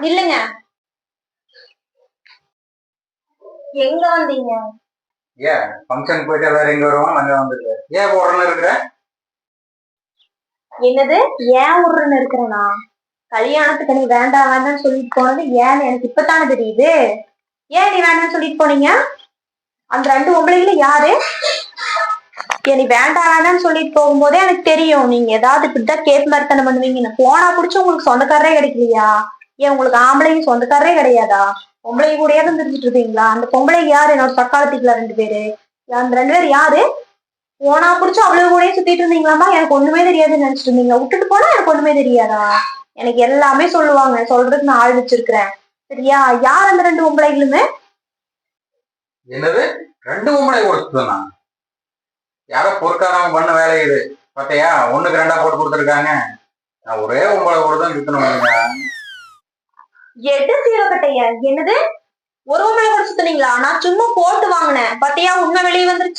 இல்லங்க. எங்க வந்தீங்க? ஏன் ஃபங்க்ஷன் போயிட்டு வேற எங்க வருவோம்? அங்க வந்துருக்கு. ஏன் உடனே இருக்கிற? என்னது? ஏன் உருன்னு இருக்கிறனா? கல்யாணத்துக்கு நீ வேண்டாம் வேண்டாம்னு சொல்லிட்டு போனது ஏன்னு எனக்கு இப்பதானே தெரியுது. ஏன் நீ வேண்டாம்னு சொல்லிட்டு போனீங்க? அந்த 2 பொம்பளைங்கள யாரு? நீ வேண்டாம் வேண்டாம்னு சொல்லிட்டு போகும்போதே எனக்கு தெரியும் நீங்க ஏதாவது இப்படிதான் கேப் மரத்தனை பண்ணுவீங்கன்னு. போனா புடிச்சு உங்களுக்கு சொந்தக்காரரே கிடைக்கலையா? ஏன் உங்களுக்கு ஆம்பளைங்க சொந்தக்காரரே கிடையாதா? பொம்பளை கூடயே தான் தெரிஞ்சுட்டு இருப்பீங்களா? அந்த பொம்பளைக்கு யாரு? என்னோட சக்காலத்துக்குல 2 பேரு. அந்த 2 பேர் யாரு? போனா புடிச்சு அவ்வளவு கூடயே சுத்திட்டு இருந்தீங்களாமா? எனக்கு ஒண்ணுமே தெரியாதுன்னு நினைச்சிட்டு இருந்தீங்க. விட்டுட்டு போனா எனக்கு ஒண்ணுமே தெரியாதா? எனக்கு எல்லாமே சொல்லுவாங்க. சொல்றதுக்கு நான் ஆள் வச்சிருக்கிறேன். சரியா? யார் அந்த 2 பொம்பளைகளுமே? என்னது 2 பொம்பளை கொடுத்துதானா? யாரோ பொறுக்காதவங்க பண்ண வேலை இது. பாத்தியா? 1க்கு 2 போட்டு கொடுத்துருக்காங்க. நான் ஒரே பொம்பளை கூட தான் சுத்தணுங்க. எடு சீவக்கட்டைய. என்னது? ஒரு பொம்பளை கூட சுத்துனீங்களா? நான் சும்மா போட்டு வாங்கினேன். பாத்தியா உண்மை வெளியே வந்துருச்சு.